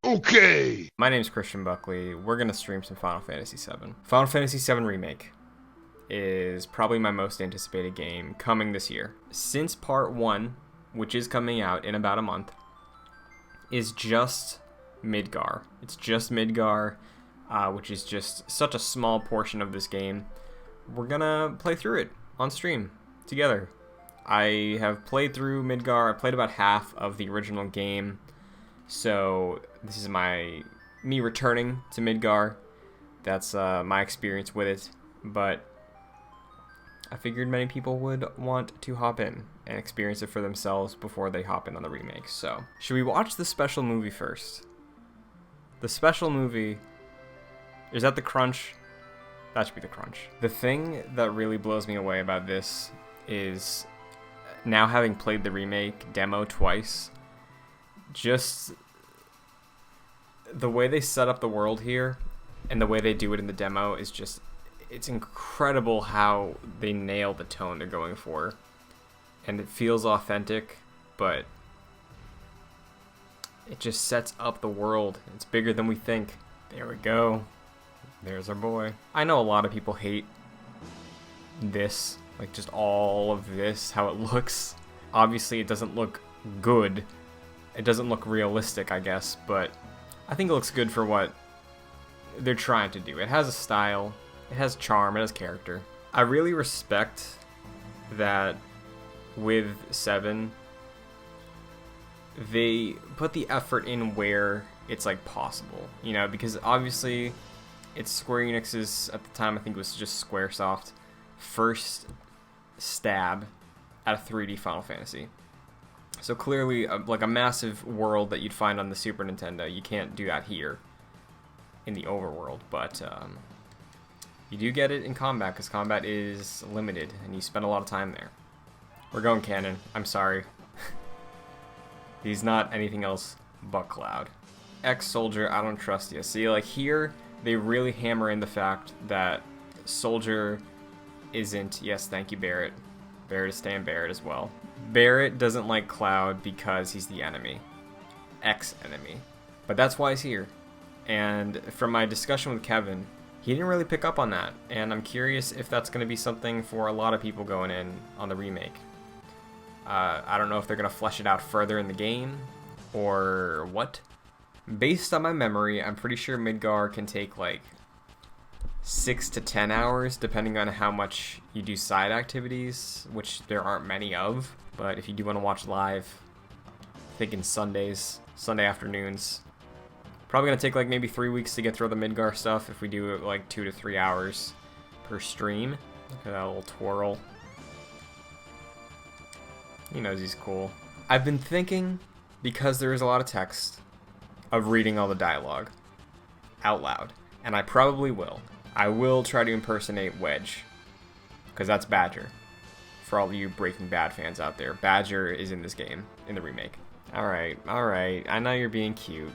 Okay. My name's Christian Buckley. We're going to stream some Final Fantasy VII. Final Fantasy VII Remake is probably my most anticipated game coming this year. Since Part 1, which is coming out in about a month, is just Midgar. It's just Midgar, which is just such a small portion of this game. We're going to play through it on stream together. I have played through Midgar. I played about half of the original game. So this is me returning to Midgar. That's my experience with it, but I figured many people would want to hop in and experience it for themselves before they hop in on the remake. So should we watch the special movie first? The special movie, is that the crunch? That should be the crunch. The thing that really blows me away about this is now having played the remake demo twice, just the way they set up the world here and the way they do it in the demo is just, it's incredible how they nail the tone they're going for. And it feels authentic, but it just sets up the world. It's bigger than we think. There we go. There's our boy. I know a lot of people hate this, like just all of this, how it looks. Obviously it doesn't look good. It doesn't look realistic, I guess, but I think it looks good for what they're trying to do. It has a style, it has charm, it has character. I really respect that with 7, they put the effort in where it's like possible, you know, because obviously it's Square Enix's, at the time I think it was just Squaresoft, first stab at a 3D Final Fantasy. So clearly, like a massive world that you'd find on the Super Nintendo, you can't do that here in the overworld, but you do get it in combat, because combat is limited, and you spend a lot of time there. We're going canon. I'm sorry. He's not anything else but Cloud. Ex-Soldier, I don't trust you. See, like here, they really hammer in the fact that Soldier isn't, yes, thank you, Barrett. Barrett is staying Barrett as well. Barrett doesn't like Cloud because he's the enemy. Ex-enemy. But that's why he's here. And from my discussion with Kevin, he didn't really pick up on that. And I'm curious if that's going to be something for a lot of people going in on the remake. I don't know if they're going to flesh it out further in the game or what. Based on my memory, I'm pretty sure Midgar can take like 6 to 10 hours, depending on how much you do side activities, which there aren't many of. But if you do want to watch live, thinking Sundays, Sunday afternoons, probably going to take like maybe 3 weeks to get through the Midgar stuff if we do it like 2 to 3 hours per stream. Look at that little twirl. He knows he's cool. I've been thinking, because there is a lot of text, of reading all the dialogue out loud. And I probably will. I will try to impersonate Wedge, because that's Badger. For all of you Breaking Bad fans out there, Badger is in this game, in the remake. Alright, alright, I know you're being cute.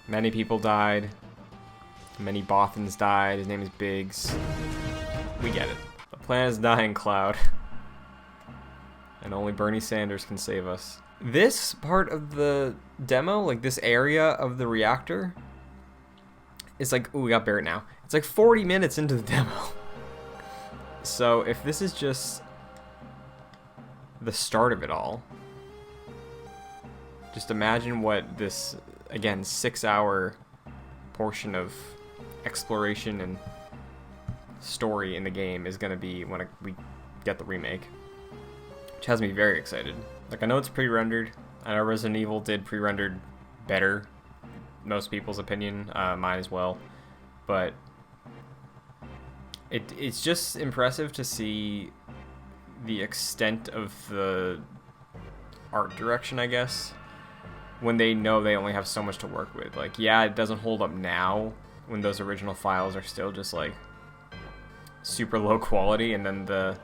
Many people died. Many Bothans died. His name is Biggs. We get it. The planet is dying, Cloud. And only Bernie Sanders can save us. This part of the demo, like this area of the reactor, it's like, ooh, we got Barrett now. It's like 40 minutes into the demo. So if this is just the start of it all, just imagine what this, again, 6-hour portion of exploration and story in the game is going to be when we get the remake. Which has me very excited. Like, I know it's pre-rendered. I know Resident Evil did pre-rendered better, most people's opinion, mine as well, but it's just impressive to see the extent of the art direction, I guess, when they know they only have so much to work with. Like, yeah, it doesn't hold up now when those original files are still just like super low quality, and then the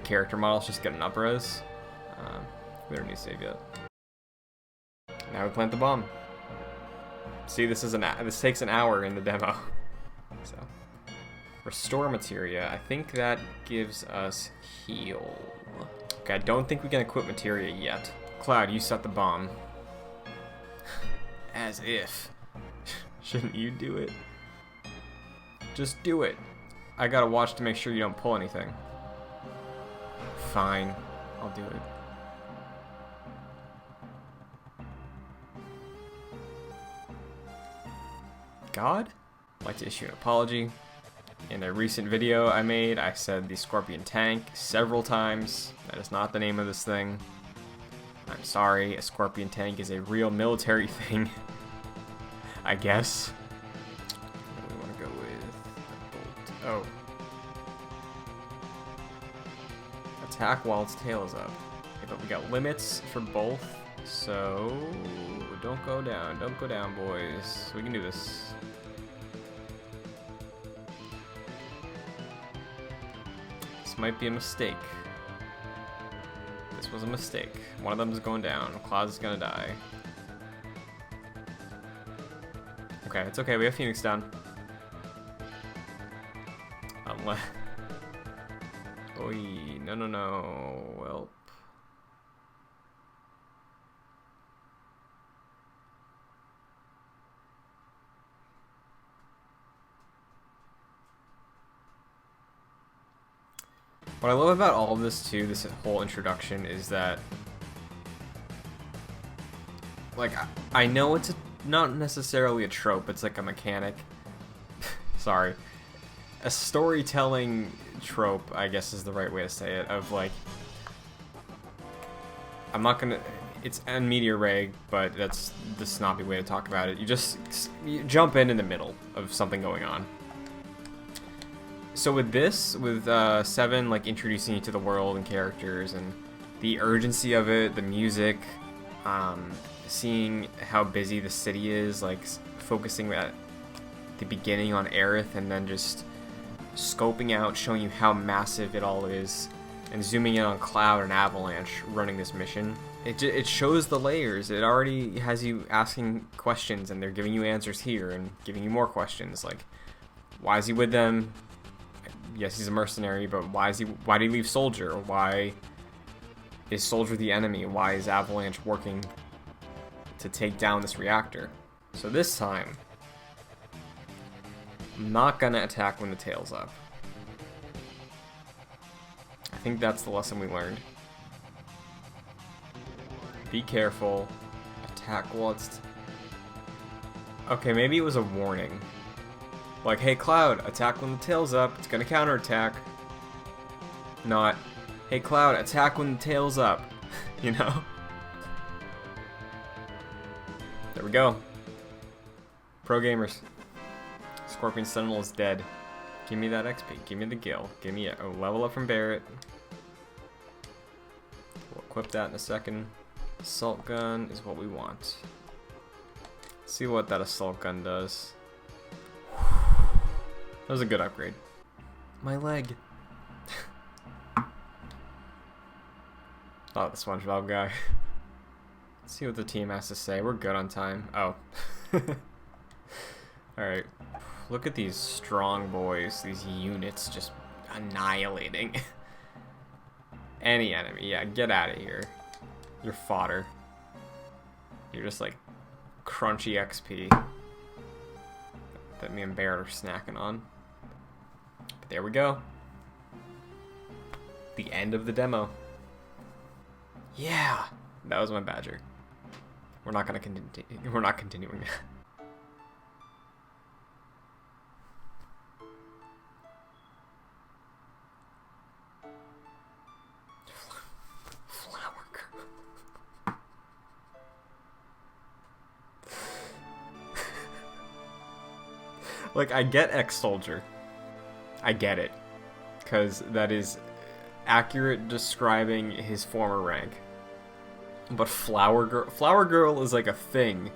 character models just get an up-res. We don't need to save yet. Now we plant the bomb. See, this takes an hour in the demo. So, restore materia. I think that gives us heal. Okay, I don't think we can equip materia yet. Cloud, you set the bomb. As if. Shouldn't you do it? Just do it. I gotta watch to make sure you don't pull anything. Fine. I'll do it. God? I'd like to issue an apology. In a recent video I made, I said the Scorpion tank several times. That is not the name of this thing. I'm sorry, a Scorpion tank is a real military thing. I guess. What do we want to go with? Bolt. Oh. Attack while its tail is up. Okay, but we got limits for both, so don't go down. Don't go down, boys. We can do this. This might be a mistake. This was a mistake. One of them is going down. Cloud is gonna die. Okay, it's okay. We have Phoenix down. Unless... Oi, no, no, no. Well... What I love about all of this, too, this whole introduction, is that... Like, I know it's not necessarily a trope, it's like a mechanic. Sorry. A storytelling trope, I guess is the right way to say it, of like... I'm not gonna... It's a meteor ray, but that's the snobby way to talk about it. You jump in the middle of something going on. So with this, with 7, like, introducing you to the world and characters, and the urgency of it, the music, seeing how busy the city is, like, focusing at the beginning on Aerith, and then just scoping out, showing you how massive it all is, and zooming in on Cloud and Avalanche running this mission. It shows the layers. It already has you asking questions, and they're giving you answers here, and giving you more questions, like, why is he with them? Yes, he's a mercenary, but why did he leave Soldier? Why is Soldier the enemy? Why is Avalanche working to take down this reactor? So this time, I'm not gonna attack when the tail's up. I think that's the lesson we learned. Be careful. Attack while it's... Okay, maybe it was a warning. Like, hey Cloud, attack when the tail's up, it's gonna counterattack. Not, hey Cloud, attack when the tail's up. You know? There we go. Pro gamers. Scorpion Sentinel is dead. Give me that XP, give me the Gil, give me a level up from Barret. We'll equip that in a second. Assault gun is what we want. Let's see what that assault gun does. That was a good upgrade. My leg. Oh, the SpongeBob guy. Let's see what the team has to say. We're good on time. Oh. Alright. Look at these strong boys. These units just annihilating. Any enemy. Yeah, get out of here. You're fodder. You're just like crunchy XP that me and Barret are snacking on. But there we go. The end of the demo. Yeah, that was my badger. We're not gonna continue. We're not continuing. Flower girl. Like, I get ex-soldier. I get it. Because that is accurate describing his former rank. But Flower Girl is like a thing.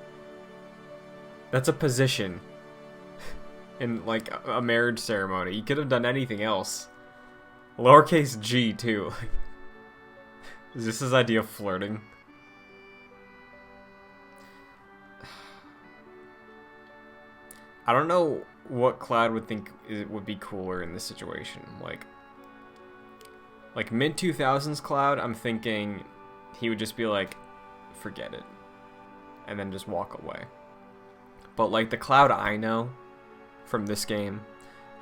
That's a position. In, like, a marriage ceremony. You could have done anything else. Lowercase g, too. Is this his idea of flirting? I don't know what Cloud would think would be cooler in this situation. Like mid-2000s Cloud, I'm thinking he would just be like, forget it. And then just walk away. But like the Cloud I know from this game,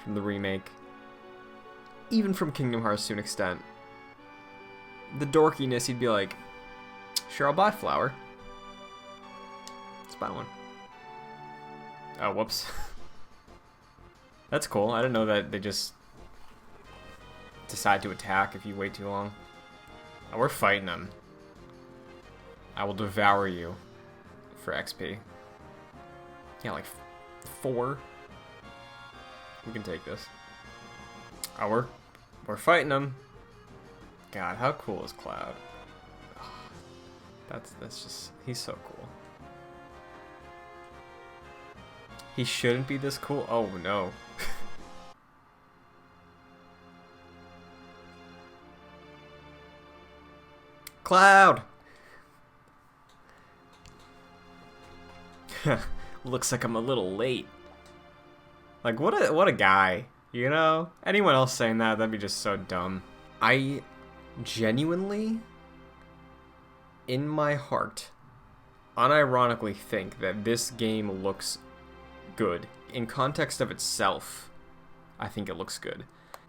from the remake, even from Kingdom Hearts to an extent, the dorkiness, he'd be like, sure, I'll buy a flower. Let's buy one. Oh, whoops. That's cool. I didn't know that they just decide to attack if you wait too long. Oh, we're fighting them. I will devour you for XP. Yeah, like 4. We can take this. Oh, we're fighting them. God, how cool is Cloud? Oh, that's just, he's so cool. He shouldn't be this cool. Oh no. Cloud. Looks like I'm a little late. Like what a guy, you know? Anyone else saying that'd be just so dumb. I genuinely, in my heart, unironically think that this game looks good. In context of itself, I think it looks good.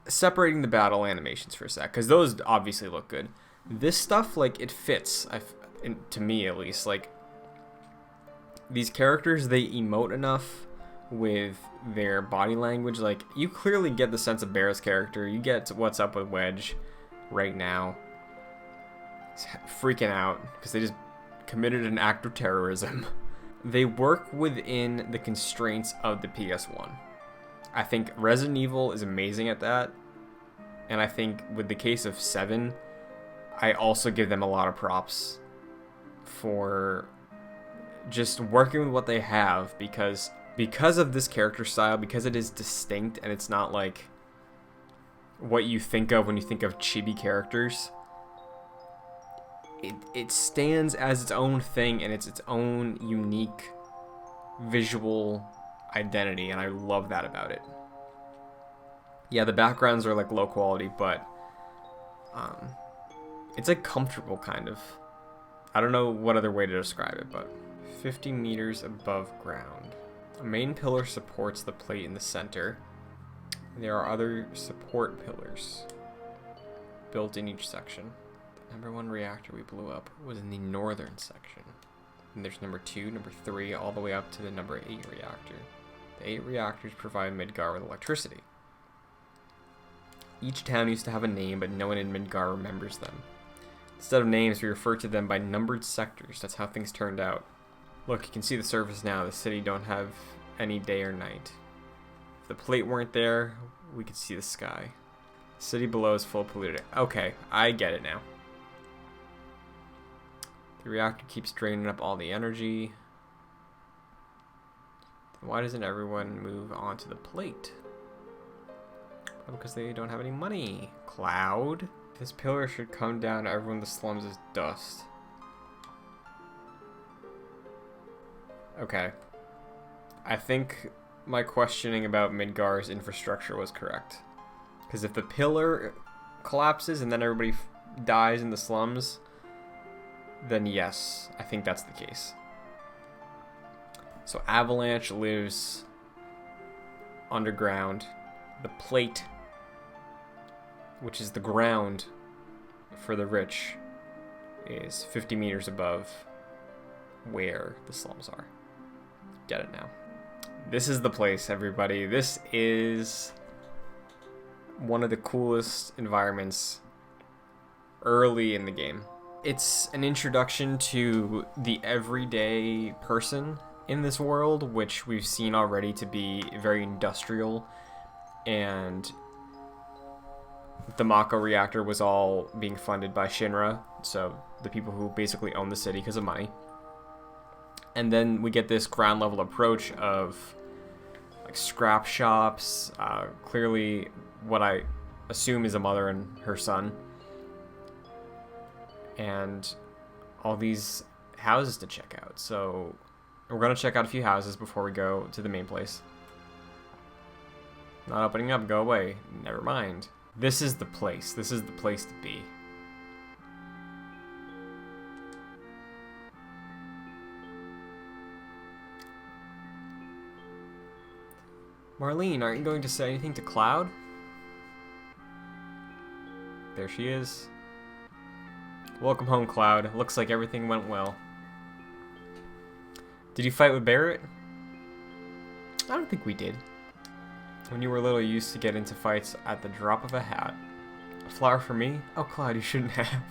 Separating the battle animations for a sec, because those obviously look good. This stuff, like, it fits, to me at least. Like, these characters, they emote enough with their body language. Like, you clearly get the sense of Bear's character. You get what's up with Wedge right now. He's freaking out because they just committed an act of terrorism. They work within the constraints of the PS1. I think Resident Evil is amazing at that. And I think with the case of 7, I also give them a lot of props for just working with what they have, because of this character style, because it is distinct and it's not like what you think of when you think of chibi characters. It stands as its own thing, and it's its own unique visual identity, and I love that about it. Yeah, the backgrounds are like low quality, but it's like comfortable, kind of. I don't know what other way to describe it, but 50 meters above ground. A main pillar supports the plate in the center. There are other support pillars built in each section. Number 1 reactor we blew up was in the northern section. And there's number 2, number 3, all the way up to the number 8 reactor. The 8 reactors provide Midgar with electricity. Each town used to have a name, but no one in Midgar remembers them. Instead of names, we refer to them by numbered sectors. That's how things turned out. Look, you can see the surface now. The city don't have any day or night. If the plate weren't there, we could see the sky. The city below is full of polluted. Okay, I get it now. The reactor keeps draining up all the energy. Then why doesn't everyone move onto the plate? Probably because they don't have any money. Cloud? This pillar should come down to everyone in the slums as dust. Okay. I think my questioning about Midgar's infrastructure was correct. Because if the pillar collapses and then everybody dies in the slums, then yes, I think that's the case. So Avalanche lives underground. The plate, which is the ground for the rich, is 50 meters above where the slums are. Get it now. This is the place, everybody. This is one of the coolest environments early in the game. It's an introduction to the everyday person in this world, which we've seen already to be very industrial, and the Mako reactor was all being funded by Shinra, so the people who basically own the city because of money. And then we get this ground level approach of like scrap shops, clearly what I assume is a mother and her son, and all these houses to check out. So we're going to check out a few houses before we go to the main place. Not opening up, go away. Never mind. This is the place. This is the place to be. Marlene, aren't you going to say anything to Cloud? There she is. Welcome home, Cloud. Looks like everything went well. Did you fight with Barrett? I don't think we did. When you were little, you used to get into fights at the drop of a hat. A flower for me? Oh, Cloud, you shouldn't have.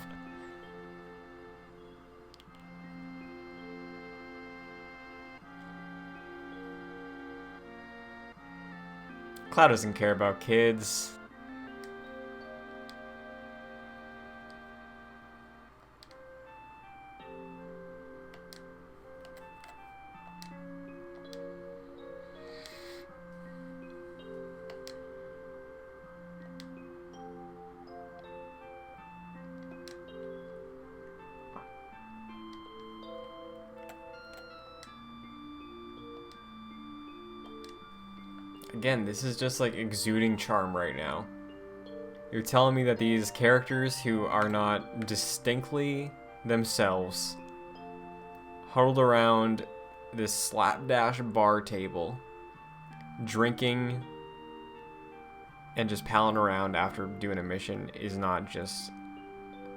Cloud doesn't care about kids. Again, this is just like exuding charm right now. You're telling me that these characters who are not distinctly themselves huddled around this slapdash bar table, drinking and just palling around after doing a mission is not just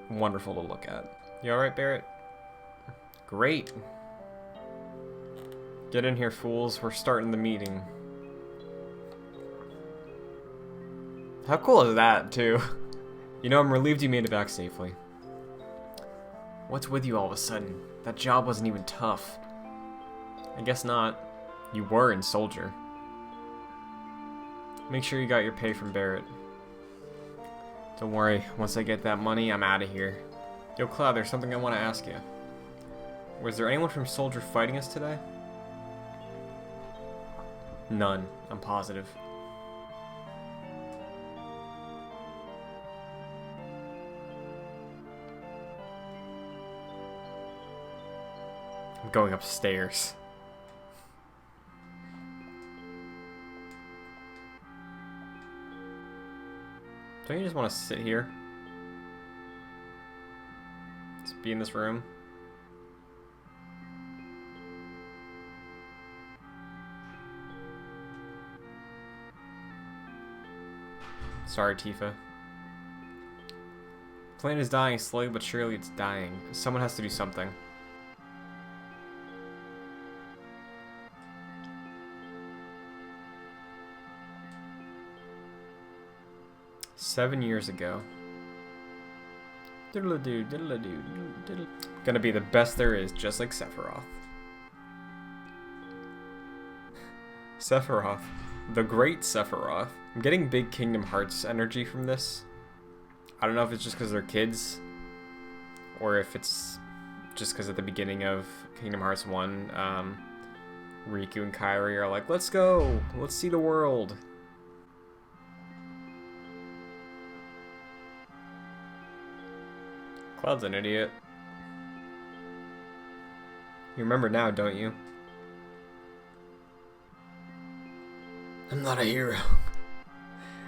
wonderful to look at. You alright, Barrett? Great. Get in here, fools. We're starting the meeting. How cool is that, too? You know, I'm relieved you made it back safely. What's with you all of a sudden? That job wasn't even tough. I guess not. You were in Soldier. Make sure you got your pay from Barrett. Don't worry, once I get that money, I'm out of here. Yo, Cloud, there's something I want to ask you. Was there anyone from Soldier fighting us today? None, I'm positive. I'm going upstairs. Don't you just want to sit here? Just be in this room? Sorry, Tifa. The plane is dying slowly, but surely it's dying. Someone has to do something. "7 years ago. Diddle-a-doo, diddle-a-doo, diddle. Gonna be the best there is, just like Sephiroth. Sephiroth. The great Sephiroth. I'm getting big Kingdom Hearts energy from this. I don't know if it's just because they're kids, or if it's just because at the beginning of Kingdom Hearts 1, Riku and Kairi are like, let's go, let's see the world. Cloud's an idiot. You remember now, don't you? I'm not a hero.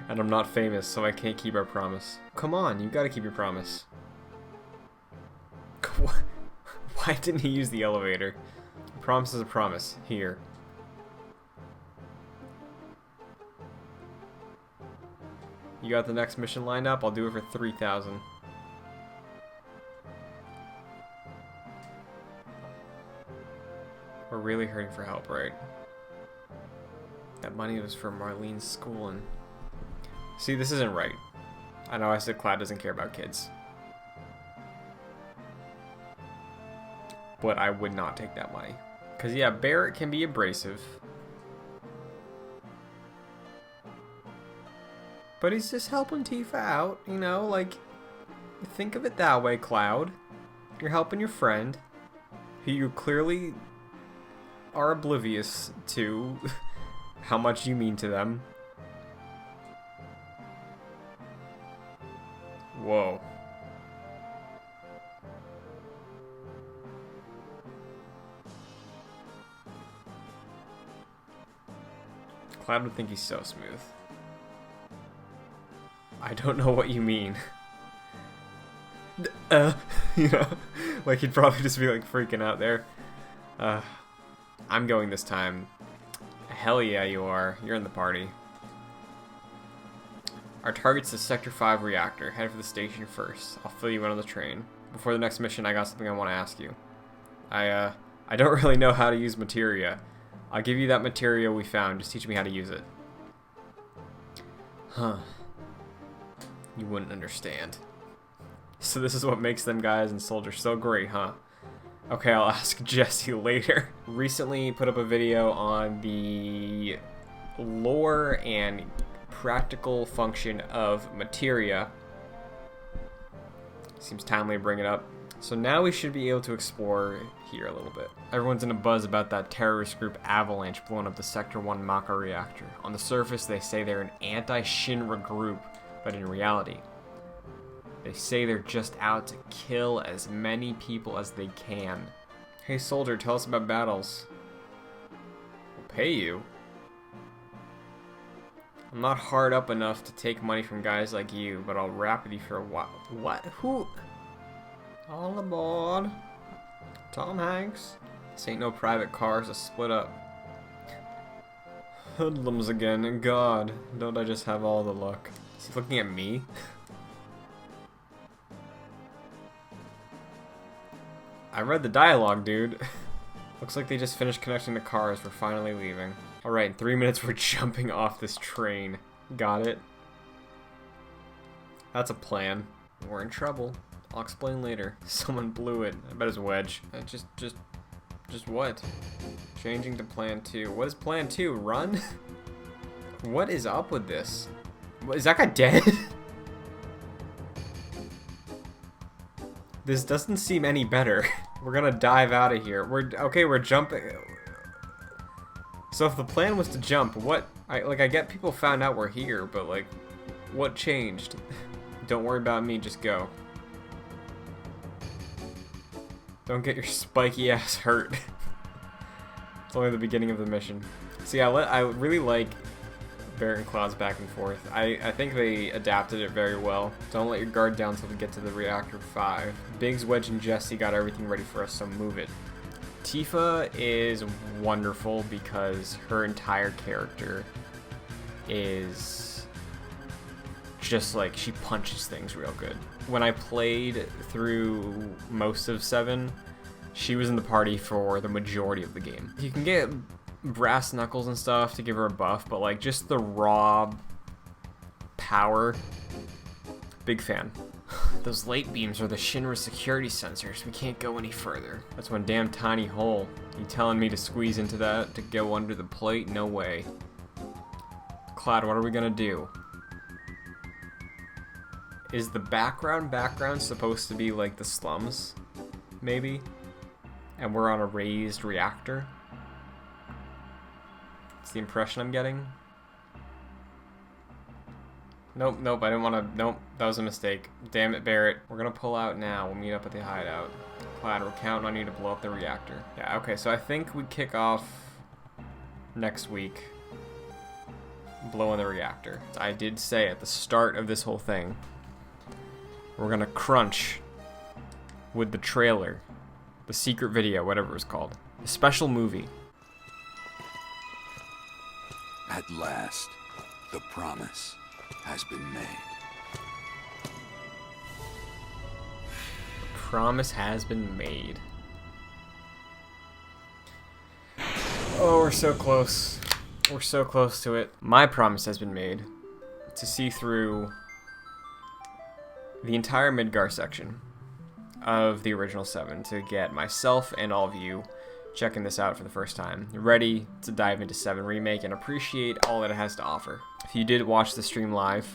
And I'm not famous, so I can't keep our promise. Come on, you gotta keep your promise. Why didn't he use the elevator? A promise is a promise. Here. You got the next mission lined up? I'll do it for 3,000. We're really hurting for help, right? That money was for Marlene's school and... See, this isn't right. I know I said Cloud doesn't care about kids. But I would not take that money. Because, yeah, Barrett can be abrasive. But he's just helping Tifa out, you know? Like, think of it that way, Cloud. You're helping your friend, who you clearly are oblivious to how much you mean to them. Whoa. Cloud would think he's so smooth. I don't know what you mean. You know? Like, he'd probably just be, like, freaking out there. I'm going this time Hell yeah, you are. You're in the party. Our target's the Sector 5 reactor. Head for the station first. I'll fill you in on the train. Before the next mission, I got something I want to ask you. I don't really know how to use materia. I'll give you that materia we found. Just teach me how to use it. Huh. You wouldn't understand. So this is what makes them guys and soldiers so great, huh? Okay, I'll ask Jesse later. Recently put up a video on the lore and practical function of materia. Seems timely to bring it up. So now we should be able to explore here a little bit. Everyone's in a buzz about that terrorist group Avalanche blowing up the Sector 1 Maka reactor. On the surface, they say they're an anti-Shinra group, but in reality, they say they're just out to kill as many people as they can. Hey soldier, tell us about battles. We'll pay you. I'm not hard up enough to take money from guys like you, but I'll rap with you for a while. What? Who? All aboard. Tom Hanks. This ain't no private car, so split up. Hoodlums again, and God, don't I just have all the luck? Is he looking at me? I read the dialogue, dude. Looks like they just finished connecting the cars. We're finally leaving. Alright, in 3 minutes we're jumping off this train. Got it? That's a plan. We're in trouble. I'll explain later. Someone blew it. I bet it's Wedge. Just what? Changing to plan 2. What is plan 2? Run? What is up with this? Is that guy dead? This doesn't seem any better. We're gonna dive out of here. We're jumping. So if the plan was to jump, what? I get people found out we're here, but like, what changed? Don't worry about me, just go. Don't get your spiky ass hurt. It's only the beginning of the mission. So yeah, I really like Barrett and Cloud's back and forth. I think they adapted it very well. Don't let your guard down until we get to the reactor 5. Biggs, Wedge, and Jesse got everything ready for us, so move it. Tifa is wonderful because her entire character is just like, she punches things real good. When I played through most of 7, she was in the party for the majority of the game. You can get brass knuckles and stuff to give her a buff, but like just the raw power, big fan. Those light beams are the Shinra security sensors. We can't go any further. That's one damn tiny hole. You telling me to squeeze into that to go under the plate? No way. Cloud, what are we gonna do? Is the background supposed to be like the slums? Maybe? And we're on a raised reactor? That's the impression I'm getting. Nope, I didn't want to. Nope, that was a mistake. Damn it, Barrett. We're gonna pull out now. We'll meet up at the hideout. Cloud, we're counting on you to blow up the reactor. Yeah, okay, so I think we kick off next week blowing the reactor. I did say at the start of this whole thing, we're gonna crunch with the trailer, the secret video, whatever it was called, the special movie. At last, the promise has been made. The promise has been made. Oh, we're so close. We're so close to it. My promise has been made to see through the entire Midgar section of the original 7 to get myself and all of you checking this out for the first time, ready to dive into 7 Remake and appreciate all that it has to offer. If you did watch the stream live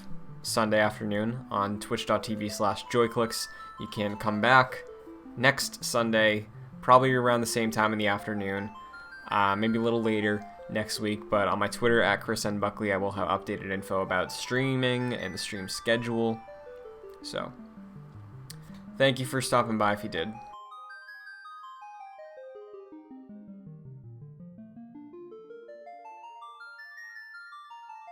Sunday afternoon on twitch.tv/joyclicks, you can come back next Sunday, probably around the same time in the afternoon, maybe a little later next week, but on my Twitter at @ChrisNBuckley, I will have updated info about streaming and the stream schedule. So, thank you for stopping by if you did.